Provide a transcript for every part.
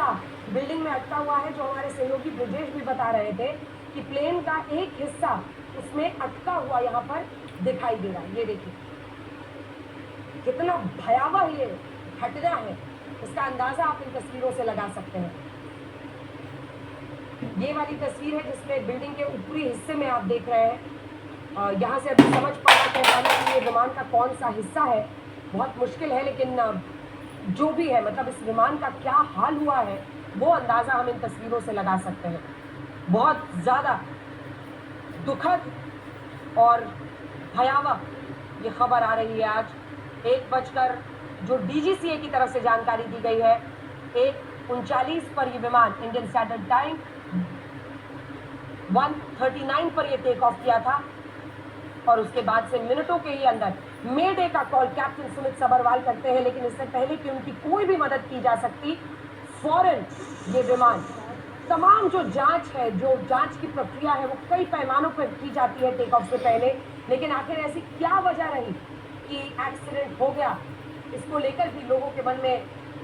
हिस्सा बिल्डिंग में अटका हुआ है, जो हमारे सहयोगी ब्रजेश भी बता रहे थे कि प्लेन का एक हिस्सा उसमें अटका हुआ यहाँ पर दिखाई दे रहा है। ये देखिए कितना भयावह ये घटना है, इसका अंदाजा आप इन तस्वीरों से लगा सकते हैं। ये वाली तस्वीर है जिसमें बिल्डिंग के ऊपरी हिस्से में आप देख रहे हैं। यहाँ से अभी समझ पाना कि ये विमान का कौन सा हिस्सा है बहुत मुश्किल है, लेकिन जो भी है मतलब इस विमान का क्या हाल हुआ है वो अंदाजा हम इन तस्वीरों से लगा सकते हैं। बहुत ज़्यादा दुखद और भयावह ये खबर आ रही है आज 1 बजकर जो डीजीसीए की तरफ से जानकारी दी गई है 1:39 पर ये विमान इंडियन स्टैंडर्ड टाइम 1:39 पर ये टेक ऑफ किया था और उसके बाद से मिनटों के ही अंदर मेडे का कॉल कैप्टन सुमित सबरवाल करते हैं। लेकिन इससे पहले कि उनकी कोई भी मदद की जा सकती, फौरन ये विमान तमाम जो जांच है, जो जांच की प्रक्रिया है वो कई पैमानों पर की जाती है टेक ऑफ से पहले। लेकिन आखिर ऐसी क्या वजह रही कि एक्सीडेंट हो गया, इसको लेकर भी लोगों के मन में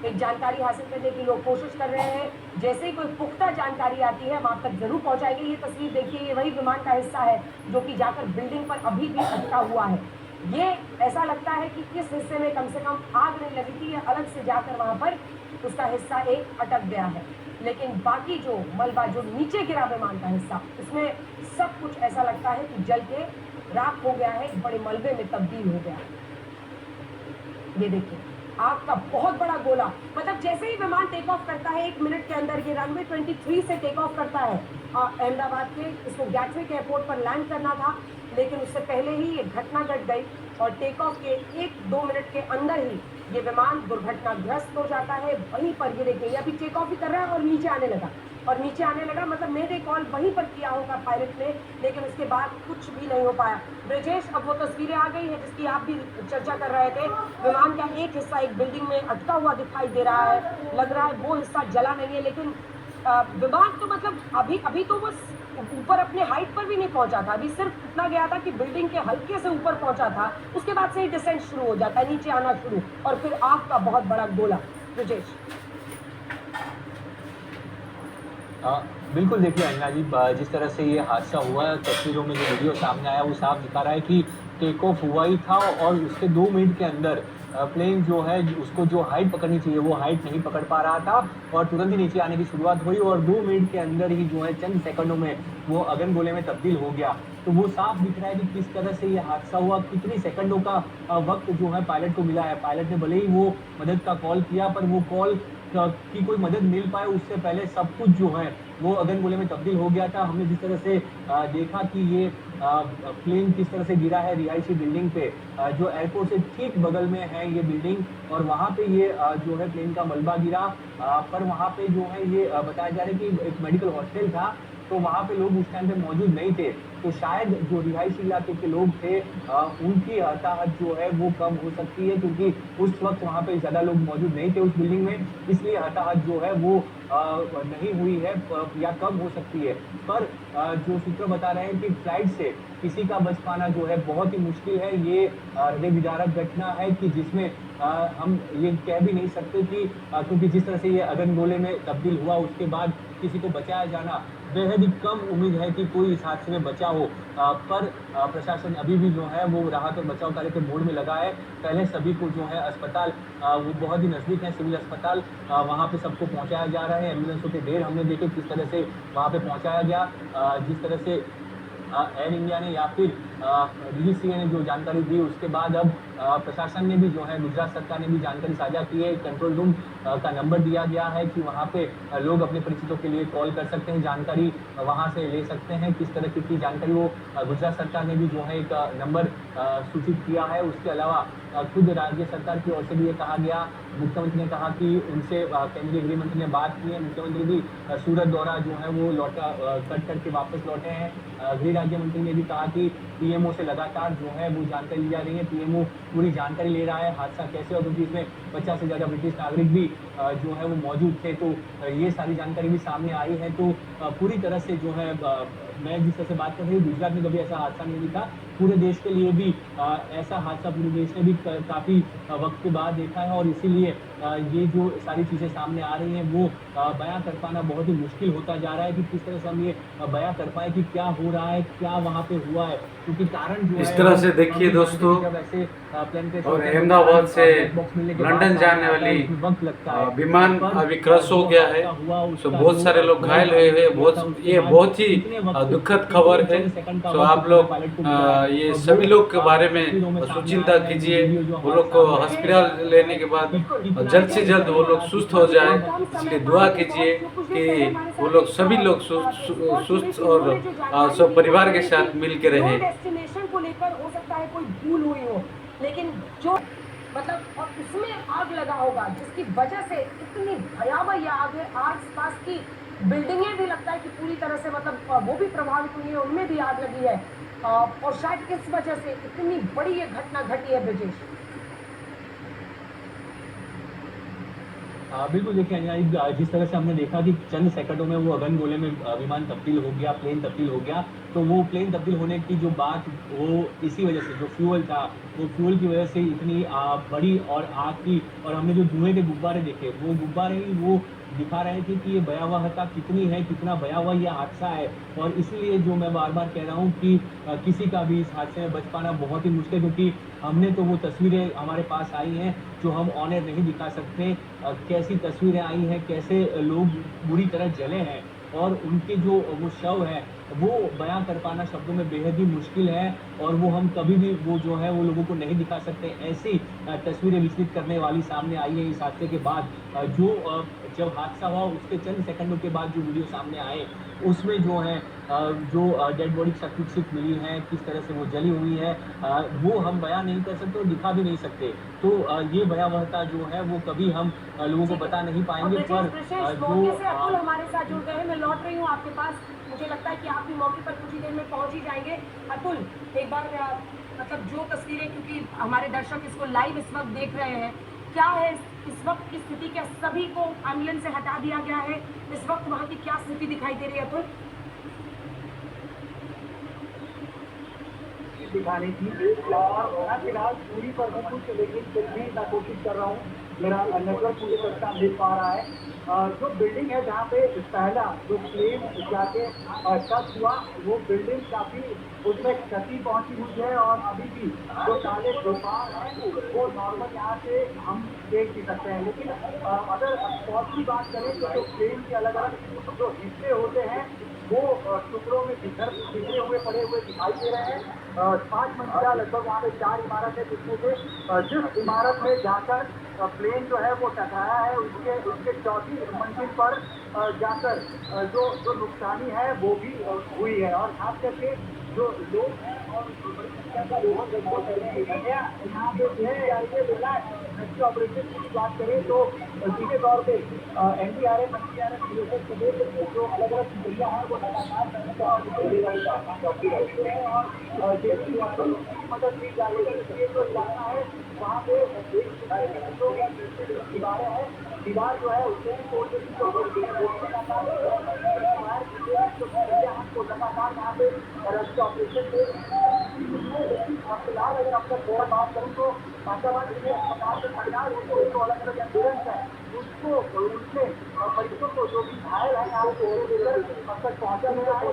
एक जानकारी हासिल करने की लोग कोशिश कर रहे हैं। जैसे ही कोई पुख्ता जानकारी आती है हम आप तक जरूर पहुंचाएंगे। ये तस्वीर देखिए, ये वही विमान का हिस्सा है जो कि जाकर बिल्डिंग पर अभी भी अटका हुआ है। ये ऐसा लगता है कि इस हिस्से में कम से कम आग नहीं लगी थी, ये अलग से जाकर वहां पर उसका हिस्सा एक अटक गया है। लेकिन बाकी जो मलबा जो नीचे गिरा विमान का हिस्सा, उसमें सब कुछ ऐसा लगता है कि जल के राख हो गया है, बड़े मलबे में तब्दील हो गया है। ये देखिए आग का बहुत बड़ा गोला, मतलब जैसे ही विमान टेक ऑफ करता है 1 मिनट के अंदर, ये रनवे 23 से टेक ऑफ करता है अहमदाबाद के, इसको गैटविक एयरपोर्ट पर लैंड करना था, लेकिन उससे पहले ही ये घटना घट गई और टेक ऑफ के 1-2 मिनट के अंदर ही ये विमान दुर्घटनाग्रस्त हो जाता है। वहीं पर ये देखिए अभी टेक ऑफ ही कर रहा है और नीचे आने लगा, मतलब मेरे कॉल वहीं पर किया होगा पायलट ने, लेकिन उसके बाद कुछ भी नहीं हो पाया। ब्रजेश, अब वो तस्वीरें आ गई है जिसकी आप भी चर्चा कर रहे थे। विमान का एक हिस्सा एक बिल्डिंग में अटका हुआ दिखाई दे रहा है, लग रहा है वो हिस्सा जला नहीं है, लेकिन विमान तो मतलब अभी तो बस ऊपर अपने हाइट पर भी नहीं पहुंचा था, अभी सिर्फ इतना गया था कि बिल्डिंग के हल्के से ऊपर पहुंचा था, उसके बाद से ही डिसेंट शुरू हो जाता है, नीचे आना शुरू, और फिर आग का बहुत बड़ा गोला। ब्रजेश। बिल्कुल, देखिए अन्ना जी, जिस तरह से ये हादसा हुआ है, तस्वीरों में जो वीडियो सामने आया वो साफ दिखा रहा है कि टेक ऑफ हुआ ही था और उसके 2 मिनट के अंदर प्लेन जो है उसको जो हाइट पकड़नी चाहिए वो हाइट नहीं पकड़ पा रहा था और तुरंत ही नीचे आने की शुरुआत हुई और 2 मिनट के अंदर ही जो है चंद सेकंडों में वो अगनगोले में तब्दील हो गया। तो वो साफ दिख रहा है कि किस तरह से ये हादसा हुआ, कितनी सेकंडों का वक्त जो है पायलट को मिला है। पायलट ने भले ही वो मदद का कॉल किया, पर वो कॉल की कोई मदद मिल पाए उससे पहले सब कुछ जो है वो अगनगोले में तब्दील हो गया था। हमने जिस तरह से देखा कि ये प्लेन किस तरह से गिरा है रिहायशी बिल्डिंग पे, जो एयरपोर्ट से ठीक बगल में है ये बिल्डिंग, और वहाँ पे ये जो है प्लेन का मलबा गिरा, पर वहाँ पे जो है ये बताया जा रहा है कि एक मेडिकल हॉस्टल था, तो वहाँ पे लोग उस टाइम पे मौजूद नहीं थे, तो शायद जो रिहायशी इलाके के लोग थे उनकी हताहत जो है वो कम हो सकती है, क्योंकि उस वक्त वहाँ पे ज़्यादा लोग मौजूद नहीं थे उस बिल्डिंग में, इसलिए हताहत जो है वो नहीं हुई है या कम हो सकती है। पर जो सूत्र बता रहे हैं कि फ्लाइट से किसी का बच पाना जो है बहुत ही मुश्किल है। ये हृदय विदारक घटना है कि जिसमें हम ये कह भी नहीं सकते कि क्योंकि जिस तरह से ये अगनगोले में तब्दील हुआ उसके बाद किसी को बचाया जाना बेहद ही कम उम्मीद है कि कोई इस हादसे में बचा हो, पर प्रशासन अभी भी जो है वो राहत और बचाव कार्य के मोड में लगा है। पहले सभी को जो है अस्पताल वो बहुत ही नज़दीक है सिविल अस्पताल, वहाँ पे सबको पहुँचाया जा रहा है। एम्बुलेंसों के ढेर हमने देखे किस तरह से वहाँ पे पहुँचाया गया, जिस तरह से एयर इंडिया ने या फिर डीजीसीए ने जो जानकारी दी उसके बाद अब प्रशासन ने भी जो है, गुजरात सरकार ने भी जानकारी साझा की है। कंट्रोल रूम का नंबर दिया गया है कि वहाँ पे लोग अपने परिचितों के लिए कॉल कर सकते हैं, जानकारी वहाँ से ले सकते हैं किस तरह की जानकारी वो गुजरात सरकार ने भी जो है एक नंबर सूचित किया है। उसके अलावा खुद राज्य सरकार की ओर से भी ये कहा गया, मुख्यमंत्री ने कहा कि उनसे केंद्रीय गृह मंत्री ने बात की है, मुख्यमंत्री भी सूरत दौरा जो है वो लौटा कट करके वापस लौटे हैं। गृह राज्य मंत्री ने भी कहा कि पीएमओ से लगातार जो है वो जानकारी ली जा रही है, पीएमओ पूरी जानकारी ले रहा है हादसा कैसे, और क्योंकि इसमें 50 से ज़्यादा ब्रिटिश नागरिक भी जो है वो मौजूद थे, तो ये सारी जानकारी भी सामने आई है। तो पूरी तरह से जो है मैं जिस तरह से बात कर रही हूँ, गुजरात में कभी ऐसा हादसा नहीं दिखा, पूरे देश के लिए भी ऐसा हादसा पूरे देश ने भी काफ़ी वक्त के बाद देखा है, और इसीलिए ये जो सारी चीज़ें सामने आ रही हैं वो बयाँ कर पाना बहुत ही मुश्किल होता जा रहा है कि किस तरह से हम ये बयाँ कर पाएँ कि क्या हो रहा है, क्या वहाँ पे हुआ है। क्योंकि कारण जो इस है तरह वो से हम देखिए भी जानते हैं दोस्तों, कि जब ऐसे प्लेन क्रैश और होते हैं तो अहमदाबाद कारण से ब्लैक बॉक्स मिलने के बाद लंदन सामने जाने आता है, वाली उसमें वक़्त लगता है। विमान पर अभी क्रश हो जो गया है, हादसा हुआ सो उसका बहुत जो सारे लोग फ्लाइट घायल हुए वाले ने हैं। किया था बहुत उसके ये बाद बहुत ही कितने वक़्त दुखद कितने खबर है। चंद सेकंड का सो वक़्त आप पूरे लोग पायलट को मिला है ये और सभी लोग के बारे में तस्वीरों में सामने आ सुचिंता रहा है, वो कीजिए। वीडियो जो वो हमारे लोग को सामने आ रहा हॉस्पिटल है लेने के बाद कितना जल्द से जल्द वो लोग सुस्त हो जाए, कम समय इसलिए दुआ बाद कीजिए कुछ देर कि पहले हमारे वो साथ लोग एक सभी लोग एक्सपर्ट जुड़ी सुस्त थी, और उन्होंने जो जानकारी सब दी वो परिवार ये के थी साथ कि मिल के लो रहें। डेस्टिनेशन को लेकर हो सकता है कोई भूल हुई हो, लेकिन जो मतलब और उसमें आग लगा होगा जिसकी वजह से इतनी भयावह ये आग है, आस-पास की बिल्डिंगें भी लगता है कि पूरी तरह से मतलब वो भी प्रभावित हुई है, उनमें भी आग लगी है। और शायद इस वजह से इतनी बड़ी ये घटना घटी है ब्रिजेश। बिल्कुल देखिए अंजना जी, जिस तरह से हमने देखा कि चंद सेकंडों में वो अगन-गोले में विमान तब्दील हो गया, प्लेन तब्दील हो गया, तो वो प्लेन तब्दील होने की जो बात वो इसी वजह से जो फ्यूल था, वो फ्यूल की वजह से इतनी बड़ी और आग की और हमने जो धुएँ के गुब्बारे देखे, वो गुब्बारे ही वो दिखा रहे थे कि ये भयावहता कितनी है, कितना भयावह ये हादसा है और इसीलिए जो मैं बार-बार कह रहा हूँ कि किसी का भी इस हादसे में बच पाना बहुत ही मुश्किल है क्योंकि हमने तो वो तस्वीरें हमारे पास आई हैं, जो हम ऑन एयर नहीं दिखा सकते। कैसी तस्वीरें आई हैं, कैसे लोग बुरी तरह जले हैं और उनके जो वो शव है, वो बयाँ कर पाना शब्दों में बेहद ही मुश्किल है और वो हम कभी भी वो जो है वो लोगों को नहीं दिखा सकते। ऐसी तस्वीरें विचलित करने वाली सामने आई है इस हादसे के बाद। जब हादसा हुआ उसके चंद सेकंडों के बाद जो वीडियो सामने आए, उसमें जो है जो डेड बॉडी क्षत-विक्षत मिली हैं, किस तरह से वो जली हुई है वो हम बयाँ नहीं कर सकते और दिखा भी नहीं सकते। तो ये भयावहता जो है वो कभी हम लोगों को बता नहीं और पाएँगे पर ब्रिजेश जो मौके से अतुल हमारे साथ जुड़ गए हैं। मैं लौट रही हूँ आपके पास। मुझे लगता है कि आप भी मौके पर कुछ ही देर में पहुंच ही जाएंगे। अतुल, एक बार मतलब जो तस्वीरें क्योंकि हमारे दर्शक इसको लाइव इस वक्त देख रहे हैं, क्या है इस वक्त की स्थिति? क्या सभी को एम्बुलेंस से हटा दिया गया है? इस वक्त वहाँ की क्या स्थिति दिखाई दे रही है अतुल? दिखाने की और मैं फिलहाल दूरी पर हूँ कुछ, लेकिन फिर भी मैं कोशिश कर रहा हूँ। मेरा नेटवर्क पूरी तरह से मिल पा रहा है। जो बिल्डिंग है जहाँ पे पहला जो प्लेन जाके टच हुआ, वो बिल्डिंग काफी उसमें क्षति पहुंची हुई है और अभी भी जो काले दुकान है वो नॉर्मल यहाँ से हम देख भी सकते हैं। लेकिन अगर स्पॉट की बात करें तो जो प्लेन के अलग अलग जो हिस्से होते हैं वो टुकड़ों में बिखरे हुए पड़े हुए दिखाई दे रहे हैं। 5 मंजिला लगभग वहाँ पे 4 इमारत है, जिसमें से जिस इमारत में जाकर प्लेन जो है वो टकराया है उसके चौथी मंजिल पर जाकर जो जो नुकसानी है वो भी हुई है और खास करके जो लोग हैं और बड़ी संख्या का लोग यहाँ पे रेस्क्यू ऑपरेशन की बात करें तो सीधे तौर पे एनडीआरएफ समेत जो अलग अलग प्रक्रिया है वो लगातार और जैसी मदद दी जा रही है। ये जो इलाका है वहाँ पे दीवारें हैं, दीवार जो है उससे भी तोड़ देती तो लगातार यहाँ पे रेस्क्यू ऑपरेशन फिलहाल अगर आपका थोड़ा बात करूँ तो फैजाबाद अस्पताल में तैयार होते तो अलग अलग एम्बुलेंस है उसको उनके मरीजों को जो भी घायल है यहाँ पे अब तक पहुँचा नहीं रहा है।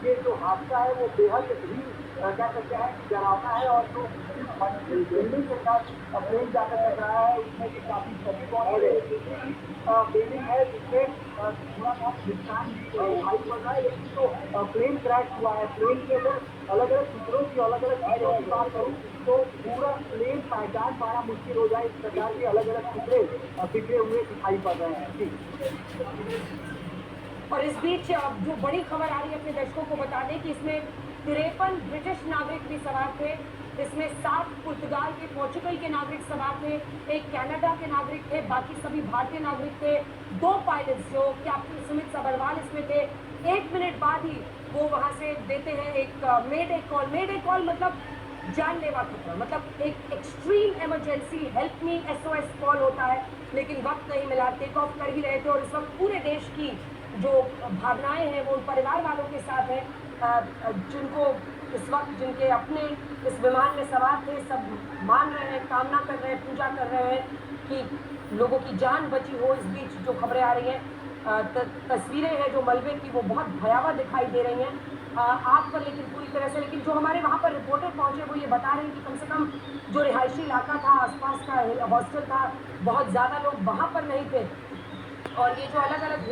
ये जो हादसा है वो बेहद ही कह सकते हैं कि डरावना है और जो बिल्डिंग के साथ प्लेन जाकर टकराया है उसमें भी काफी क्षति पहुंची है। बिल्डिंग है जिसमें थोड़ा बहुत नुकसान दिखाई पड़ रहा है, लेकिन जो प्लेन क्रैश हुआ है प्लेन के अंदर अलग अलग टुकड़ों की अलग अलग चीजों की बात करूँ तो पूरा प्लेन पहचान पाना मुश्किल हो जाए, इस प्रकार के अलग अलग टुकड़े बिखरे हुए दिखाई पड़ रहे हैं। जी और इस बीच जो बड़ी खबर आ रही है अपने दर्शकों को बता दें कि इसमें 53 ब्रिटिश नागरिक भी सवार थे। इसमें 7 पुर्तगाल के पोर्चुगल के नागरिक सवार थे, 1 कनाडा के नागरिक थे, बाकी सभी भारतीय नागरिक थे। 2 पायलट्स जो कैप्टन सुमित सबरवाल इसमें थे। 1 मिनट बाद ही वो वहां से देते हैं एक मेडे कॉल। मेडे कॉल मतलब जानलेवा खतरा, मतलब एक extreme emergency help me SOS call होता है, लेकिन वक्त नहीं मिला। टेक ऑफ कर ही रहे थे और इस वक्त पूरे देश की जो भावनाएं हैं वो उन परिवार वालों के साथ है जिनको इस वक्त जिनके अपने इस विमान में सवार थे। सब मान रहे हैं, कामना कर रहे हैं, पूजा कर रहे हैं कि लोगों की जान बची हो। इस बीच जो खबरें आ रही हैं, तस्वीरें हैं जो मलबे की, वो बहुत भयावह दिखाई दे रही हैं। आग पर लेकिन पूरी तरह से, लेकिन जो हमारे वहाँ पर रिपोर्टर पहुंचे वो ये बता रहे हैं कि कम से कम जो रिहायशी इलाका था, आसपास का हॉस्टल था, बहुत ज़्यादा लोग वहाँ पर नहीं थे। और ये जो अलग अलग